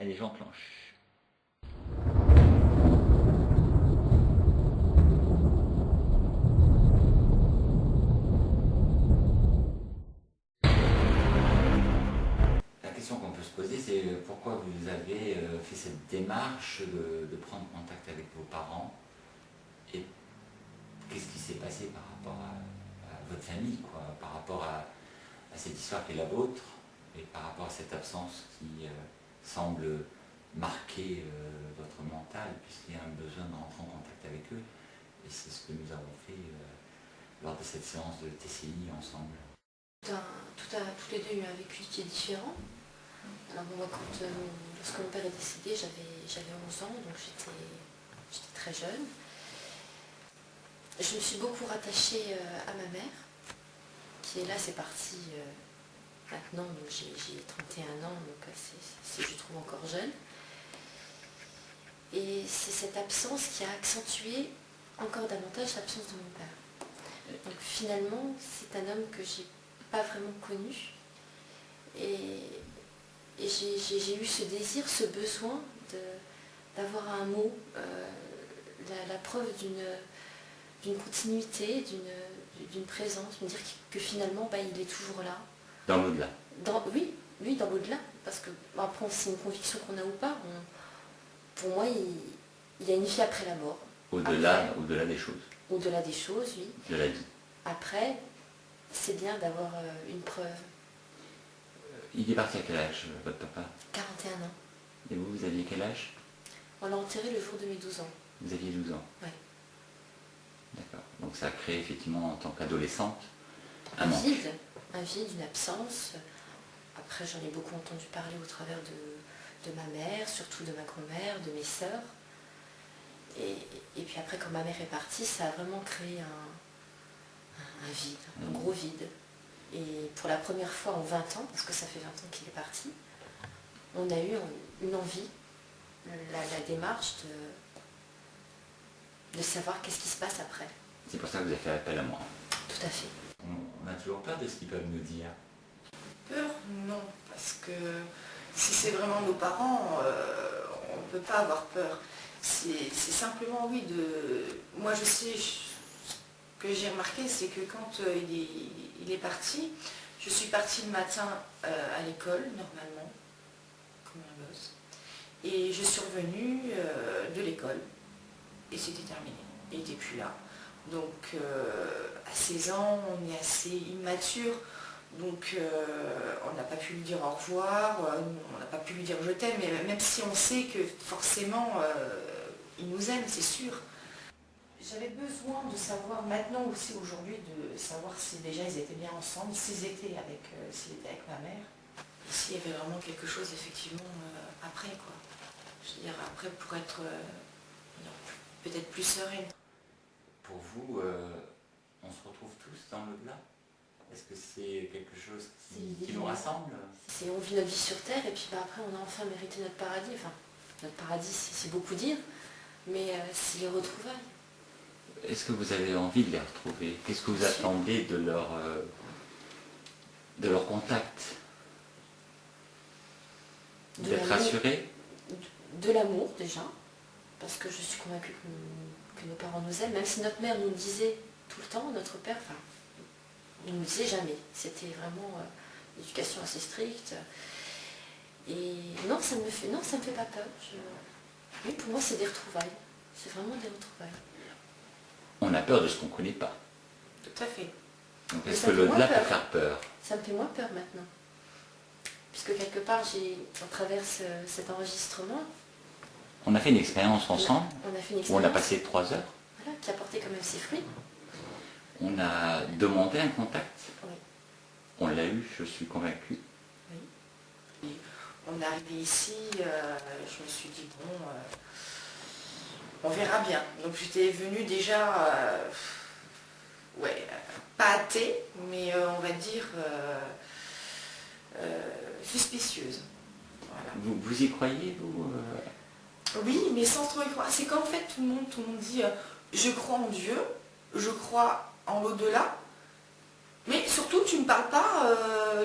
Allez, j'enclenche. La question qu'on peut se poser, c'est pourquoi vous avez fait cette démarche de prendre contact avec vos parents et qu'est-ce qui s'est passé par rapport à votre famille, quoi, par rapport à cette histoire qui est la vôtre et par rapport à cette absence qui semble marquer votre mental puisqu'il y a un besoin de rentrer en contact avec eux. Et c'est ce que nous avons fait lors de cette séance de TCI ensemble. Tous les deux eu un vécu qui est différent. Alors moi, lorsque mon père est décédé, j'avais 11 ans, donc j'étais très jeune. Je me suis beaucoup rattachée à ma mère, qui est là, c'est parti maintenant, donc j'ai 31 ans, donc c'est je trouve encore jeune. Et c'est cette absence qui a accentué encore davantage l'absence de mon père. Donc finalement, c'est un homme que j'ai pas vraiment connu. Et j'ai eu ce désir, ce besoin d'avoir un mot, la preuve d'une continuité, d'une présence, me dire que finalement il est toujours là. Dans l'au-delà. Oui, dans l'au-delà. Parce que après, c'est une conviction qu'on a ou pas. Pour moi, il y a une vie après la mort. Au-delà des choses. Au-delà des choses, oui. De la vie. Après, c'est bien d'avoir une preuve. Il est parti à quel âge, votre papa? 41 ans. Et vous aviez quel âge? On l'a enterré le jour de mes 12 ans. Vous aviez 12 ans? Oui. D'accord. Donc ça a créé effectivement en tant qu'adolescente un vide, une absence. Après, j'en ai beaucoup entendu parler au travers de ma mère, surtout de ma grand-mère, de mes sœurs. Et puis après, quand ma mère est partie, ça a vraiment créé un vide, un gros vide. Et pour la première fois en 20 ans, parce que ça fait 20 ans qu'il est parti, on a eu une envie, la démarche de savoir qu'est-ce qui se passe après. C'est pour ça que vous avez fait appel à moi. Tout à fait. On a toujours peur de ce qu'ils peuvent nous dire. Peur? Non, parce que si c'est vraiment nos parents, on ne peut pas avoir peur. C'est simplement, oui, moi je sais, ce que j'ai remarqué, c'est que quand il est parti, je suis partie le matin à l'école, normalement, comme un gosse, et je suis revenue de l'école, et c'était terminé. Il n'était plus là. Donc, à 16 ans, on est assez immature. Donc on n'a pas pu lui dire au revoir, on n'a pas pu lui dire je t'aime, mais même si on sait que forcément il nous aime, c'est sûr. J'avais besoin de savoir maintenant aussi aujourd'hui, de savoir si déjà ils étaient bien ensemble, s'il était avec ma mère, s'il y avait vraiment quelque chose effectivement après quoi. Je veux dire après pour être peut-être plus sereine. Pour vous, on se retrouve tous dans l'au-delà? Est-ce que c'est quelque chose qui nous rassemble? On vit notre vie sur Terre et puis après on a enfin mérité notre paradis. Enfin, notre paradis c'est beaucoup dire, mais c'est les retrouvailles. Est-ce que vous avez envie de les retrouver? Qu'est-ce que vous attendez de leur contact? D'être rassuré? De l'amour déjà, parce que je suis convaincue que nos parents nous aiment, même si notre mère nous le disait tout le temps, notre père, enfin, il ne nous disait jamais. C'était vraiment une éducation assez stricte. Et non, ça me fait pas peur. Oui, pour moi, c'est des retrouvailles. C'est vraiment des retrouvailles. On a peur de ce qu'on ne connaît pas. Tout à fait. Donc est-ce que l'au-delà peut faire peur? Ça me fait moins peur maintenant. Puisque quelque part, à travers cet enregistrement... On a fait une expérience ensemble, où on a passé 3 heures. Voilà, qui a porté quand même ses fruits. On a demandé un contact. Oui. On l'a eu, je suis convaincu. Oui. On est arrivé ici, je me suis dit, bon, on verra bien. Donc j'étais venue déjà, pas athée, mais on va dire suspicieuse. Voilà. Vous y croyez, vous Oui, mais sans trop y croire. C'est qu'en fait, tout le monde dit, je crois en Dieu, je crois en l'au-delà, mais surtout, tu ne parles pas,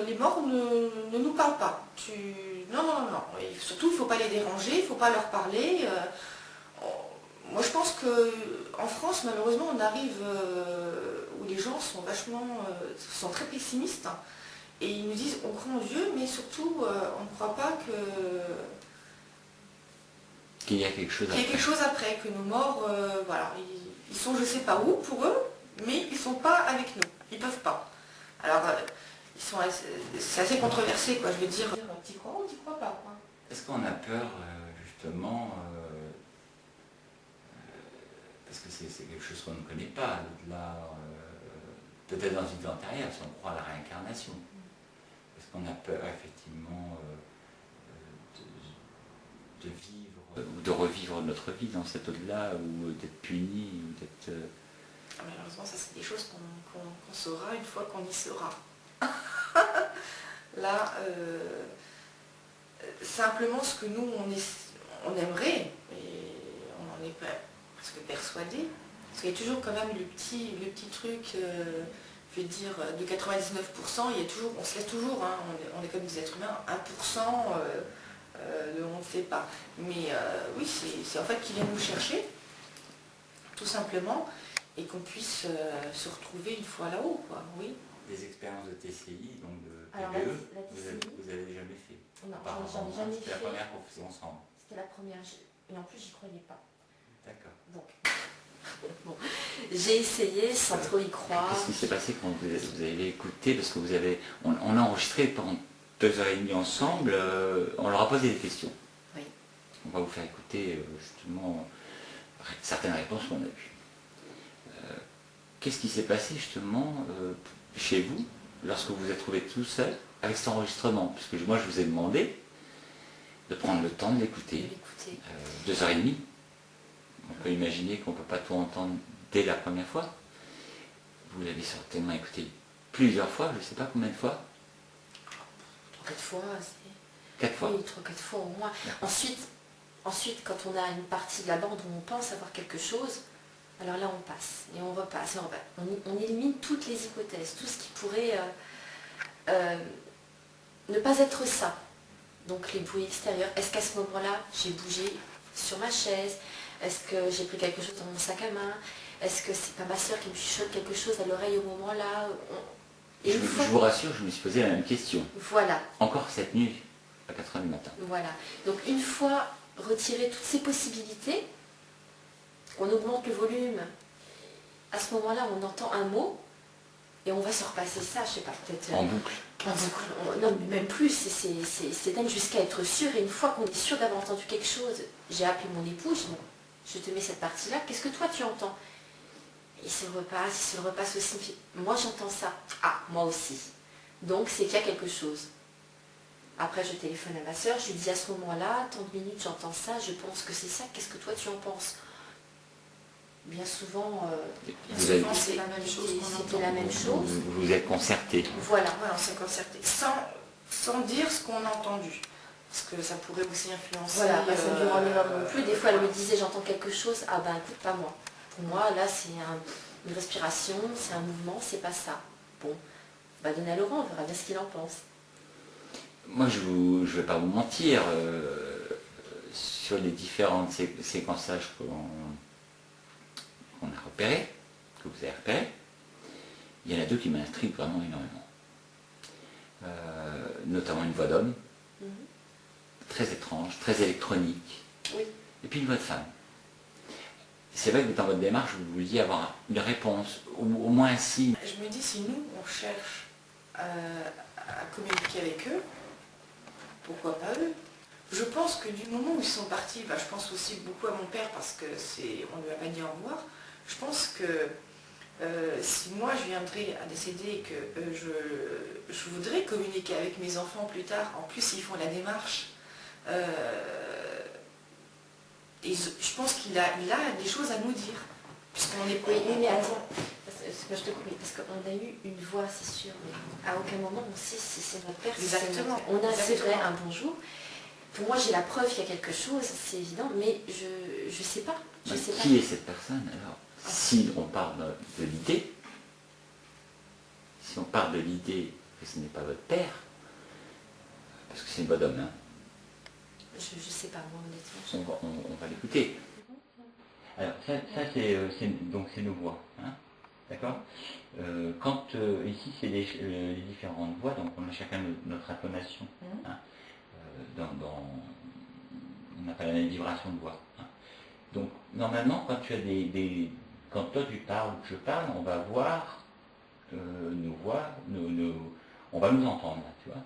les morts ne nous parlent pas. Non, non, non, non. Et surtout, il ne faut pas les déranger, il ne faut pas leur parler. Moi, je pense qu'en France, malheureusement, on arrive où les gens sont sont très pessimistes. Hein, et ils nous disent, on croit en Dieu, mais surtout, on ne croit pas qu'il y a quelque chose qu'il y a quelque chose après, que nos morts, voilà, ils sont je ne sais pas où pour eux, mais ils ne sont pas avec nous. Ils ne peuvent pas. Alors, c'est assez controversé, quoi. Je veux dire, t'y crois ou t'y crois pas, quoi. Est-ce qu'on a peur, justement, parce que c'est quelque chose qu'on ne connaît pas, là, peut-être dans une vie antérieure, si on croit à la réincarnation. Est-ce qu'on a peur, effectivement, de vivre, ou de revivre notre vie dans cet au-delà, ou d'être puni, ou d'être... Malheureusement, ça, c'est des choses qu'on saura une fois qu'on y sera. Là, simplement ce que nous, on aimerait, et on en est presque persuadé, parce qu'il y a toujours quand même le petit truc, je veux dire, de 99%, il y a toujours, on se laisse toujours, hein, on est comme des êtres humains, 1%, on ne sait pas. Mais oui, c'est en fait qu'il vient nous chercher, tout simplement, et qu'on puisse se retrouver une fois là-haut, quoi, oui. Des expériences de TCI, donc de Alors, TBE, la TCI, vous avez jamais fait? Non, Apparemment, j'en ai jamais c'était fait. la première qu'on faisait ensemble. C'était la première, et en plus j'y croyais pas. D'accord. Donc, bon, j'ai essayé sans trop y croire. Qu'est-ce qui s'est passé quand vous avez écouté? Parce que on a enregistré pendant 2h30 ensemble, on leur a posé des questions. Oui. On va vous faire écouter justement certaines réponses qu'on a eues. Qu'est-ce qui s'est passé justement chez vous lorsque vous vous êtes trouvé tout seul avec cet enregistrement? Parce que moi je vous ai demandé de prendre le temps de l'écouter. 2h30. On peut imaginer qu'on ne peut pas tout entendre dès la première fois. Vous l'avez certainement écouté plusieurs fois, je ne sais pas combien de fois. 3-4 fois, c'est... 4 fois. Oui, 3-4 fois au moins. Ensuite, quand on a une partie de la bande où on pense avoir quelque chose, alors là on passe, et on repasse, et on repasse. On élimine toutes les hypothèses, tout ce qui pourrait ne pas être ça. Donc les bruits extérieurs, est-ce qu'à ce moment-là, j'ai bougé sur ma chaise? Est-ce que j'ai pris quelque chose dans mon sac à main? Est-ce que c'est pas ma soeur qui me chuchote quelque chose à l'oreille au moment-là? Je vous rassure, je me suis posé la même question. Voilà. Encore cette nuit, à 4h du matin. Voilà. Donc une fois retiré toutes ces possibilités, on augmente le volume. À ce moment-là, on entend un mot et on va se repasser ça, je sais pas, peut-être... En boucle. Non, même plus, c'est dingue jusqu'à être sûr. Et une fois qu'on est sûr d'avoir entendu quelque chose, j'ai appelé mon époux, j'ai dit, je te mets cette partie-là, qu'est-ce que toi tu entends? Il se le repasse aussi. Moi j'entends ça. Ah, moi aussi. Donc c'est qu'il y a quelque chose. Après je téléphone à ma soeur, je lui dis à ce moment-là, tant de minutes j'entends ça, je pense que c'est ça, qu'est-ce que toi tu en penses? Bien souvent, c'est la même chose. C'était la même chose. Vous vous êtes concerté. Voilà. Voilà, on s'est concerté. Sans dire ce qu'on a entendu. Parce que ça pourrait aussi influencer... Voilà, pas ça ne dure non plus. Des fois, elle me disait, j'entends quelque chose. Ah ben, écoute, pas moi. Pour moi, là, c'est une respiration, c'est un mouvement, c'est pas ça. Bon, bah donner à Laurent, on verra bien ce qu'il en pense. Moi, je ne vais pas vous mentir. Sur les différentes séquençages qu'on a repérés, que vous avez repérés, il y en a 2 qui m'intriguent vraiment énormément. Notamment une voix d'homme, très étrange, très électronique, oui. Et puis une voix de femme. C'est vrai que dans votre démarche, vous vouliez avoir une réponse, au moins un signe. Je me dis, si nous, on cherche à communiquer avec eux, pourquoi pas eux? Je pense que du moment où ils sont partis, je pense aussi beaucoup à mon père parce que on ne lui a pas dit au revoir. Je pense que si moi je viendrais à décéder et que je voudrais communiquer avec mes enfants plus tard, en plus ils font la démarche, et je pense qu'il a des choses à nous dire. Puisqu'on est... Oui, mais attends, je te coupe, parce qu'on a eu une voix, c'est sûr, mais à aucun moment on sait si c'est notre père, si c'est notre Exactement. père. On a, c'est vrai, un bonjour. Pour moi, j'ai la preuve qu'il y a quelque chose, c'est évident, mais je sais pas. Qui est cette personne alors? Si on parle de l'idée, si on part de l'idée que ce n'est pas votre père, parce que c'est une bonhomme, hein, Je sais pas, moi, honnêtement. on va l'écouter. Alors, ça donc c'est nos voix, hein, d'accord. Quand ici, c'est les différentes voix, donc on a chacun notre intonation, hein, on n'a pas la même vibration de voix. Hein. Donc, normalement, quand quand toi tu parles ou que je parle, on va voir nos voix, on va nous entendre, là, tu vois.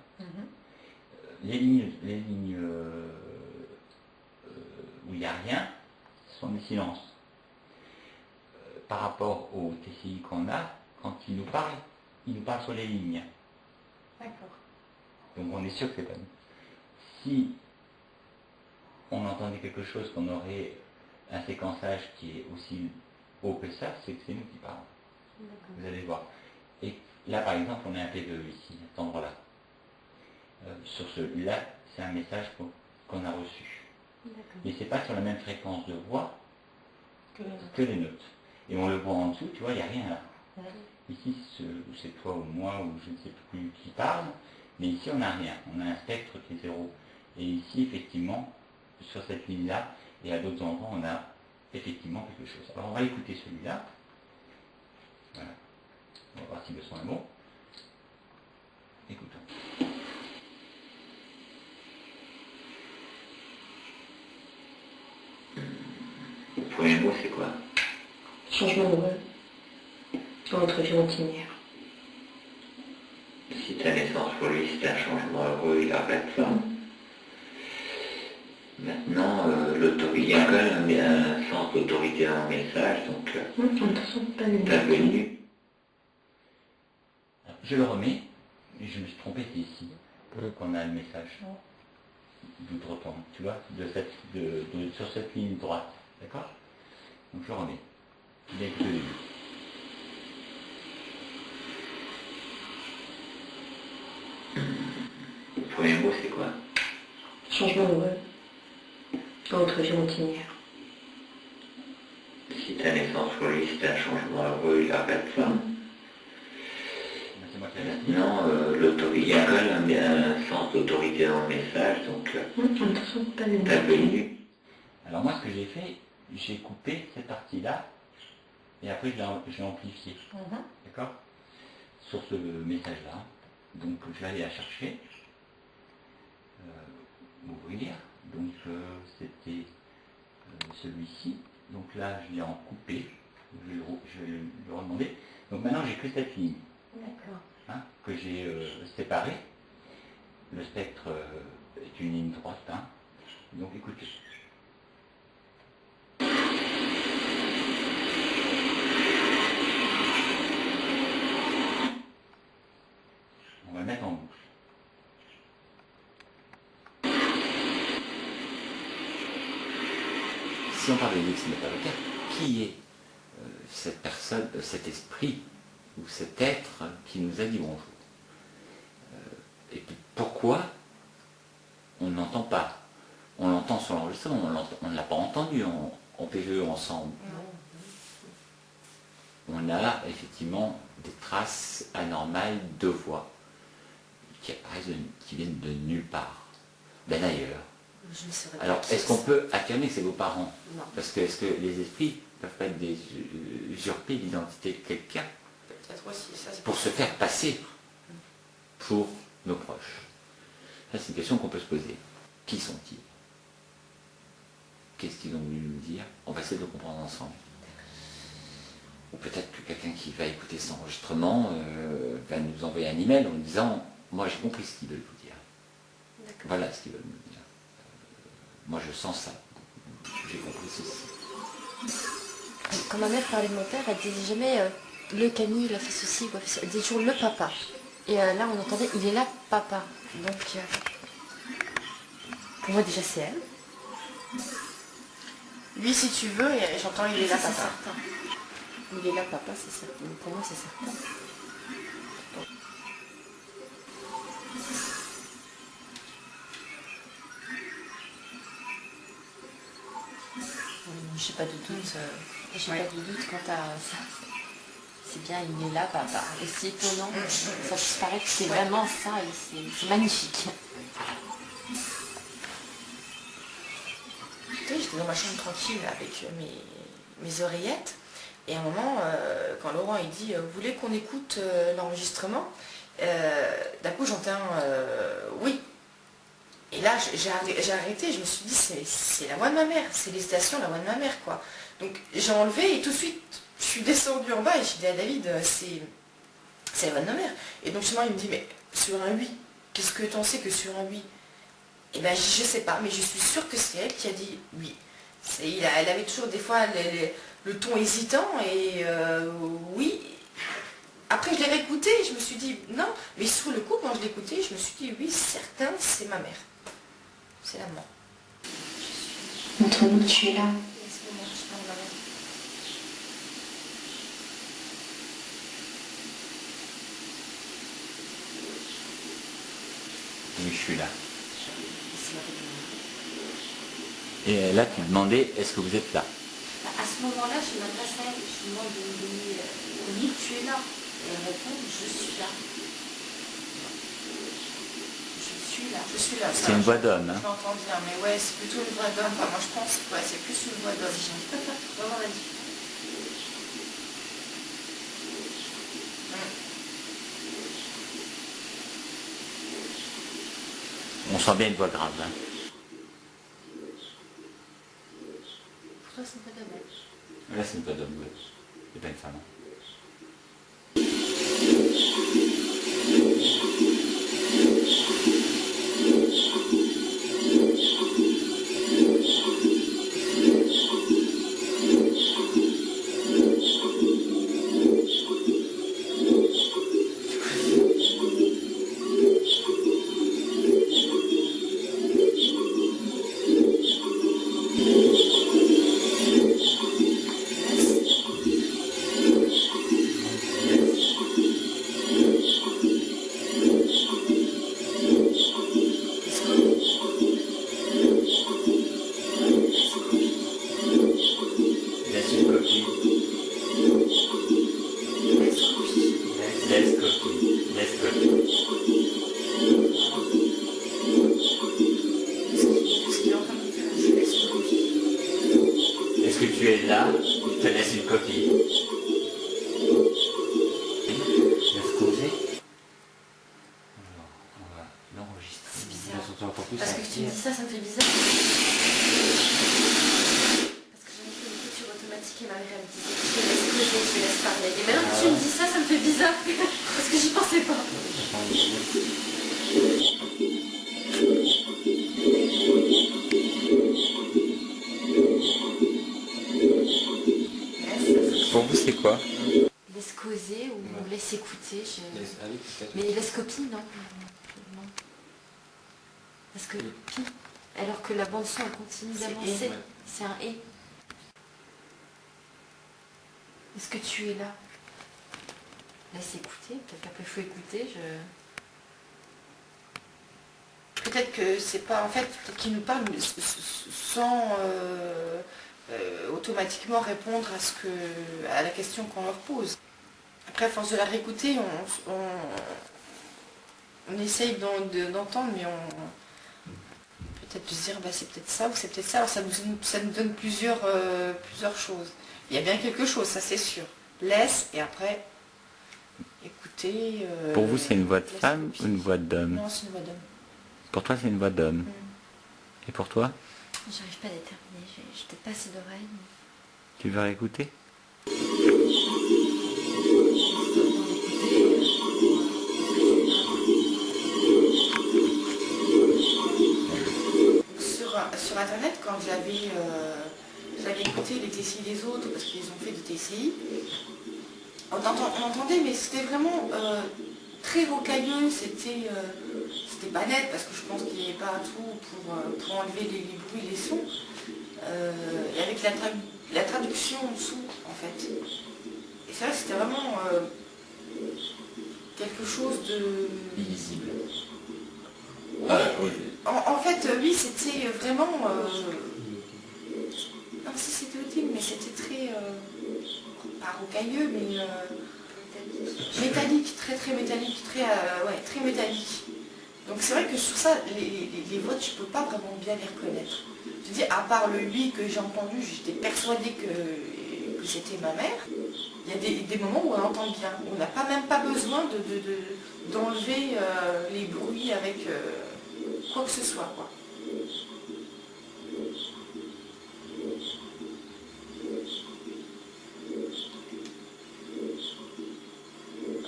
Les lignes où il n'y a rien, ce sont des silences. Par rapport au TCI qu'on a, quand il nous parle sur les lignes. D'accord. Donc on est sûr que c'est pas nous. Si on entendait quelque chose, qu'on aurait un séquençage qui est aussi haut que ça, c'est que c'est nous qui parlons. Vous allez voir. Et là, par exemple, on a un PVE ici, à cet endroit-là. Sur celui-là, c'est un message qu'on a reçu. Mais c'est pas sur la même fréquence de voix que les notes. Et on le voit en dessous, tu vois, il n'y a rien là. Ici, c'est toi ou moi, ou je ne sais plus qui parle, mais ici, on n'a rien. On a un spectre qui est zéro. Et ici, effectivement, sur cette ligne-là, et à d'autres endroits, on a effectivement quelque chose. Alors, on va écouter celui-là. Voilà. On va voir si le son est bon. Écoutons. Le premier mot, c'est quoi? Changement heureux dans notre vie routinière. Si ta naissance pour lui, c'est un changement heureux, il arrête ça. Maintenant, il y a quand même un sens d'autorité dans le message, donc t'as venu. Je le remets, et je me suis trompé, c'est ici qu'on a le message d'outre-tombe, tu vois, sur cette ligne droite, d'accord? Donc je le remets. Il est que le début. Le premier mot, c'est quoi? Changement heureux dans notre vie routinière. Si ta naissance pour lui, c'est un changement heureux, il arrête ça. Non, il y a quand même un sens d'autorité dans le message, donc t'as venu. Alors moi, ce que j'ai fait, j'ai coupé cette partie-là, et après je l'ai amplifié. D'accord? Sur ce message-là. Donc je vais aller la chercher. Ouvrir. Donc c'était celui-ci. Donc là, je l'ai en coupé. Je vais lui redemander. Donc maintenant, j'ai que cette ligne. D'accord. Hein, que j'ai séparée. Le spectre est une ligne droite. Hein. Donc écoutez. On va le mettre en boucle. Si on parle de X, ce n'est pas le cas, qui est cette personne, cet esprit ou cet être qui nous a dit bonjour? Et puis pourquoi on ne l'entend pas? On l'entend sur l'enregistrement, on ne l'a pas entendu en PVE ensemble. On a effectivement des traces anormales de voix qui apparaissent, qui viennent de nulle part, d'un ailleurs. Alors, est-ce qu'on peut affirmer que c'est vos parents? Non. Parce que est-ce que les esprits peuvent pas être usurper l'identité de quelqu'un pour se faire passer pour nos proches? Ça, c'est une question qu'on peut se poser. Qui sont-ils? Qu'est-ce qu'ils ont voulu nous dire? On va essayer de le comprendre ensemble. Ou peut-être que quelqu'un qui va écouter cet enregistrement va nous envoyer un email en nous disant « Moi, j'ai compris ce qu'ils veulent vous dire. Voilà ce qu'ils veulent nous dire. Moi, je sens ça. J'ai compris ceci. » Quand ma mère parlait de mon père, elle disait jamais le Camille, il a fait ceci, il a fait ça. Elle disait toujours le papa. Et là, on entendait il est là, papa. Donc, pour moi, déjà, c'est elle. Lui, si tu veux, et j'entends il est là, papa. Il est là, papa, c'est certain. Pour moi, c'est certain. Je n'ai pas de doute. J'ai pas de doute quant à ça. c'est bien, il est là, papa. Et c'est étonnant, ça puisse paraître que c'est vraiment ça, et c'est magnifique. J'étais dans ma chambre tranquille avec mes oreillettes. Et à un moment, quand Laurent il dit vous voulez qu'on écoute l'enregistrement, d'un coup j'entends oui. Et là j'ai arrêté, je me suis dit c'est la voix de ma mère, c'est l'hésitation, la voix de ma mère quoi. Donc j'ai enlevé et tout de suite je suis descendue en bas et j'ai dit à David c'est la voix de ma mère. Et donc justement il me dit mais sur un oui, qu'est-ce que t'en sais que sur un oui? Et ben je sais pas, mais je suis sûre que c'est elle qui a dit oui. Elle avait toujours des fois le ton hésitant et oui. Après je l'ai réécouté et je me suis dit non, mais sur le coup quand je l'ai écouté, je me suis dit oui, certain, c'est ma mère. C'est la maman. Montre-nous que tu es là. Oui, je suis là. Et là, tu demandais, est-ce que vous êtes là? À ce moment-là, je m'adresse à elle, je lui demande de me donner oui, tu es là. Et elle répond, je suis là. Je suis là. Je suis là. C'est une voix d'homme. Hein. Je l'entends bien, mais ouais, c'est plutôt une voix d'homme. Enfin, moi je pense que ouais, c'est plus une voix d'homme. Vraiment magnifique. On sent bien une voix grave. Hein. Pour toi, c'est une voix d'homme. Là, c'est une voix d'homme, oui. C'est pas une femme. Hein. Est-ce que tu es là? Je te laisse une copie. Laisse causer. Alors, on va l'enregistrer. C'est bizarre. Parce que tu me dis ça, ça me fait bizarre. Parce que j'avais fait une écriture automatique et ma mère elle me disait je te laisse causer, je te laisse parler. Et maintenant que tu me dis ça, ça me fait bizarre. Parce que j'y pensais pas. Pour vous, c'est quoi? Laisse causer ou laisse écouter. Mais laisse copie, non. Non. Parce que pi, alors que la bande son elle continue d'avancer, c'est un et. Est-ce que tu es là? Laisse écouter, peut-être qu'après il faut écouter. Peut-être que c'est pas en fait qu'ils nous parlent sans automatiquement répondre à la question qu'on leur pose. Après, à force de la réécouter, on essaye d'entendre, mais peut-être de se dire bah, c'est peut-être ça ou c'est peut-être ça. Alors ça nous donne plusieurs choses. Il y a bien quelque chose, ça c'est sûr. Laisse et après écouter. Pour vous, c'est une voix de femme ou une voix d'homme? Non, c'est une voix d'homme. Pour toi, c'est une voix d'homme. Et pour toi? J'arrive pas à déterminer, j'ai peut-être pas assez d'oreilles. Tu veux réécouter? Sur internet, quand j'avais écouté les TCI des autres, parce qu'ils ont fait des TCI, on entendait, mais c'était vraiment très rocailleux, c'était pas net, parce que je pense qu'il n'y avait pas tout pour enlever les bruits, les sons, et avec la traduction en dessous, en fait. Et ça, c'était vraiment quelque chose de... Illisible. En fait, oui, c'était vraiment... non, si c'était audible, mais c'était très... pas rocailleux, mais... métallique, très métallique, très métallique. Donc c'est vrai que sur ça, les voix, tu peux pas vraiment bien les reconnaître. Je te dis, à part le oui que j'ai entendu, j'étais persuadée que c'était ma mère. Il y a des moments où on entend bien. On n'a même pas besoin d'enlever les bruits avec quoi que ce soit, quoi.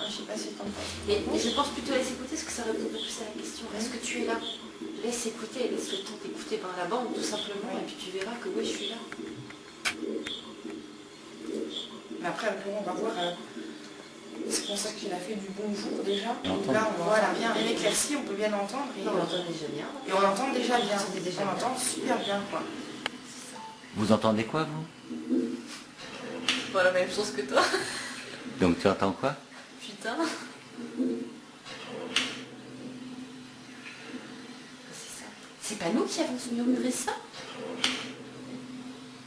Je sais pas si t'en penses. Et je pense plutôt laisse écouter, parce que ça répond plus à la question. Est-ce que tu es là? Laisse écouter, laisse le temps d'écouter par la bande, tout simplement, et puis tu verras que oui, je suis là. Mais après, bon, on va voir. C'est pour ça qu'il a fait du bonjour déjà. Donc là, on voit bien éclairci, on peut bien l'entendre. Et on l'entend déjà bien. Et on l'entend déjà bien. Déjà On l'entend super bien, quoi. Vous entendez quoi, vous? Pas la même chose que toi. Donc tu entends quoi? Putain. C'est ça. C'est pas nous qui avons murmuré ça?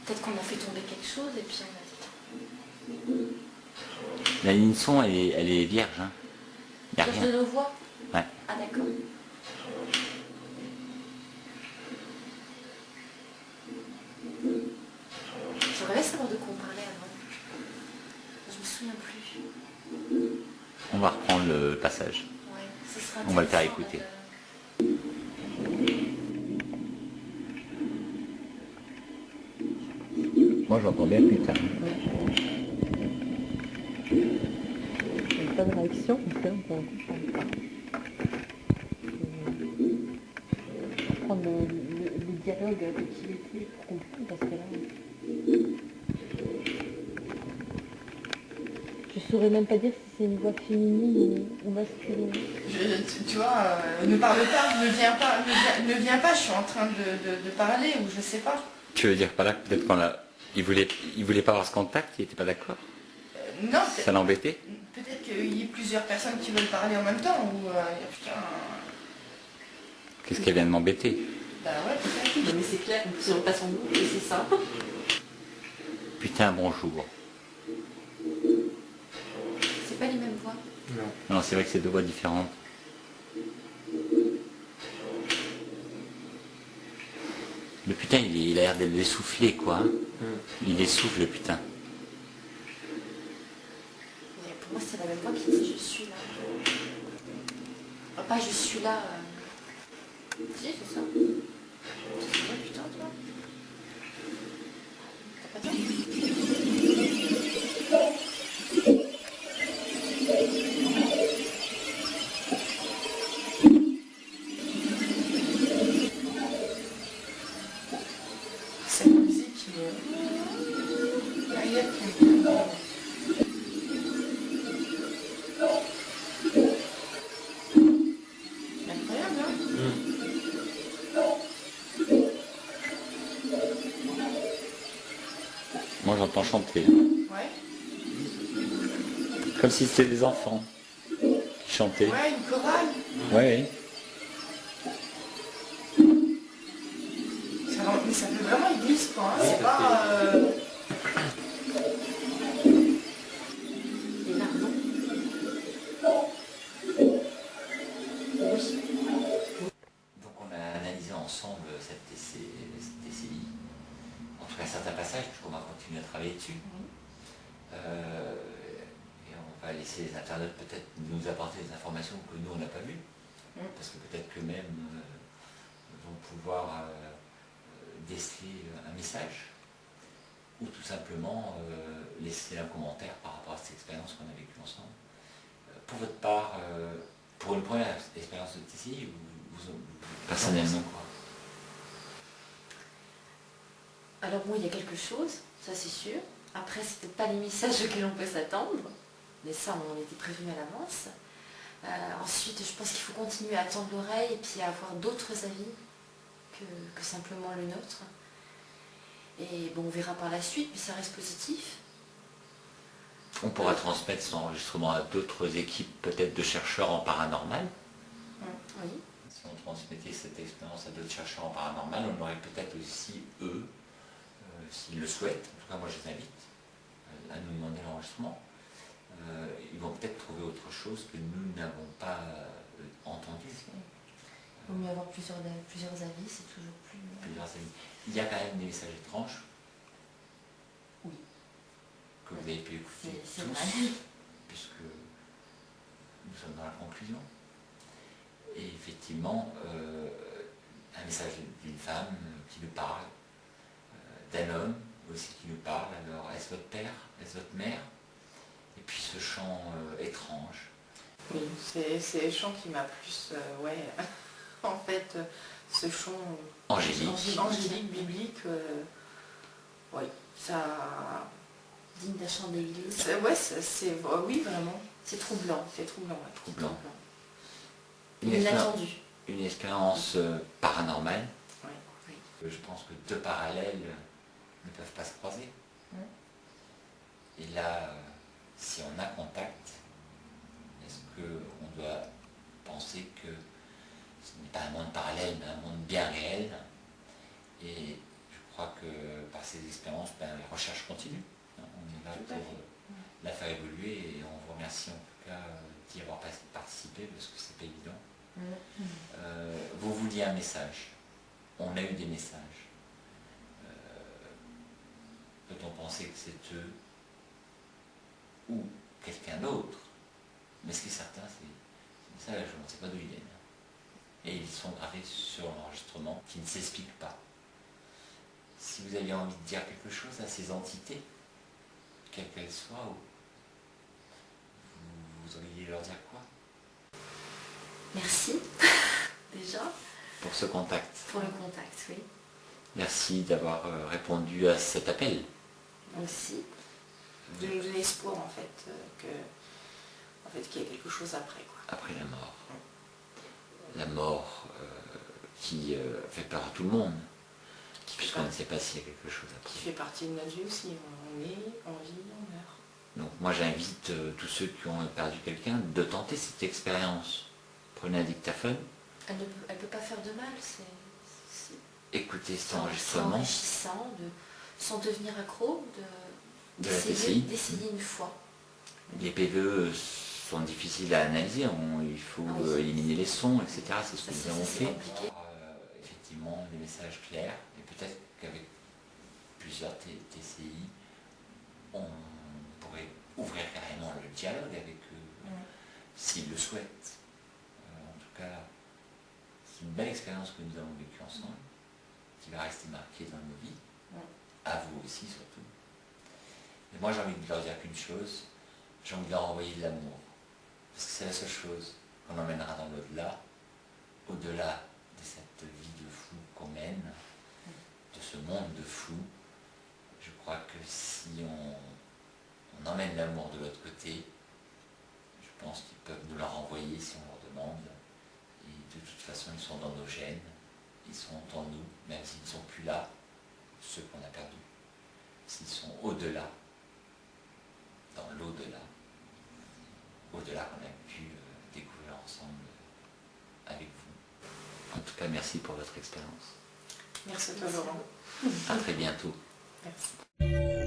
Peut-être qu'on a fait tomber quelque chose et puis on a dit... La ligne son, elle est vierge. Hein. Y a Cherche rien. de nos voix? Ouais. Ah d'accord. J'aurais aimé savoir de quoi on parlait avant. Je me souviens plus. On va reprendre le passage. Ouais, ce sera On va le faire intéressant, écouter. Moi j'entends bien putain. Il n'y a pas de réaction, on peut comprendre pas. Prendre le dialogue de qui il était pour comprendre, parce que là... Je saurais même pas dire si c'est une voix féminine ou masculine. Tu vois, ne parle pas, ne viens pas, je suis en train de parler, ou je sais pas. Tu veux dire par là que peut-être il voulait pas avoir ce contact, il était pas d'accord? Non, Ça l'embêtait? peut-être qu'il y ait plusieurs personnes qui veulent parler en même temps, ou putain... Qu'est-ce qu'elle vient de m'embêter? Bah ouais, peut-être. Non, mais c'est clair, si on passe en nous, et c'est ça. Putain, bonjour. C'est pas les mêmes voix. Non, c'est vrai que c'est deux voix différentes. Le putain, il a l'air de l'essouffler, quoi. Hein. Il essouffle, le putain. Mais pour moi, c'est la même voix qui dit je suis là. Ah, pas je suis là. Si, c'est ça. C'est vrai, putain, toi. T'as pas dit? Cette musique qui derrière qui c'est incroyable, hein. Moi, j'entends chanter. Ouais. Comme si c'était des enfants qui chantaient. Ouais, une chorale. Ouais. Mais ça fait vraiment église, quoi. Hein. C'est pas... Les larmes, non? Oui. Donc on a analysé ensemble cette TCI, en tout cas certains passages, puisqu'on va continuer à travailler dessus. Et on va laisser les internautes peut-être nous apporter des informations que nous on n'a pas vues, parce que peut-être qu'eux-mêmes vont pouvoir déceler un message, ou tout simplement laisser un commentaire par rapport à cette expérience qu'on a vécue ensemble. Pour votre part, pour une première expérience de TCI, vous personnellement quoi? Alors bon, il y a quelque chose, ça c'est sûr. Après, c'est peut-être pas les messages auxquels on peut s'attendre, mais ça, on était prévenu à l'avance. Ensuite, je pense qu'il faut continuer à tendre l'oreille et puis à avoir d'autres avis que simplement le nôtre. Et bon, on verra par la suite, mais ça reste positif. On pourra transmettre cet enregistrement à d'autres équipes, peut-être de chercheurs en paranormal. Oui. Si on transmettait cette expérience à d'autres chercheurs en paranormal, on aurait peut-être aussi, eux, s'ils le souhaitent, en tout cas moi je les invite à nous demander l'enregistrement, ils vont peut-être trouver autre chose que nous n'avons pas entendu. Il vaut mieux avoir plusieurs avis, c'est toujours plus... Plusieurs avis. Il y a quand même des messages étranges. Oui. Que vous avez pu écouter C'est tous, vrai. puisque nous sommes dans la conclusion. Et effectivement, un message d'une femme qui nous parle, d'un homme aussi qui nous parle. Alors, est-ce votre père? Est-ce votre mère? Et puis ce chant étrange. Oui, c'est le chant qui m'a plus... ouais, en fait, ce chant... Angélique, biblique, oui, ça... Digne d'un chant d'église. Ouais, oui, vraiment. C'est troublant. C'est troublant, ouais. Troublant. Inattendu. Une expérience paranormale. Ouais. Oui. Je pense que deux parallèles ne peuvent pas se croiser. Et là, si on a contact, est-ce qu'on doit penser que ce n'est pas un monde parallèle, mais un monde bien réel? Et je crois que par ces expériences, la recherche continue. On est là pour la faire évoluer et on vous remercie en tout cas d'y avoir participé parce que c'est pas évident. Vous vouliez un message. On a eu des messages. Peut-on penser que c'est eux ou quelqu'un d'autre? Mais ce qui est certain, c'est les messages, on ne sait pas d'où ils viennent. Et ils sont gravés sur l'enregistrement qui ne s'explique pas. Si vous aviez envie de dire quelque chose à ces entités, quelles qu'elles soient, vous auriez leur dire quoi? Merci, déjà. Pour ce contact. Pour le contact, oui. Merci d'avoir répondu à cet appel. Aussi. De nous donner espoir, en fait, qu'il y a quelque chose après, quoi. Après la mort. La mort qui fait peur à tout le monde. Puisqu'on ne sait pas s'il y a quelque chose après. Qui fait partie de notre vie aussi. On est, on vit, on meurt. Donc moi j'invite tous ceux qui ont perdu quelqu'un de tenter cette expérience. Prenez un dictaphone. Elle ne peut pas faire de mal. Écoutez cet C'est enregistrement. enrichissant, sans devenir accro, De la PCI. d'essayer une fois. Les PVE sont difficiles à analyser. Il faut éliminer les sons, etc. C'est ce que nous avons fait. Effectivement, des messages clairs. Et peut-être qu'avec plusieurs TCI, on pourrait ouvrir carrément le dialogue avec eux, s'ils le souhaitent. En tout cas, c'est une belle expérience que nous avons vécue ensemble, qui va rester marquée dans nos vies, à vous aussi surtout. Et moi j'ai envie de leur dire qu'une chose, j'ai envie de leur envoyer de l'amour. Parce que c'est la seule chose qu'on emmènera dans l'au-delà, au-delà de cette vie de fou qu'on mène, de ce monde de fou. Je crois que si on emmène l'amour de l'autre côté, je pense qu'ils peuvent nous la renvoyer si on leur demande. Et de toute façon, ils sont dans nos gènes, ils sont en nous, même s'ils ne sont plus là, ceux qu'on a perdus. S'ils sont au-delà, dans l'au-delà, au-delà qu'on a pu découvrir ensemble avec vous. En tout cas, merci pour votre expérience. Merci à toi, Laurent. À très bientôt. Merci.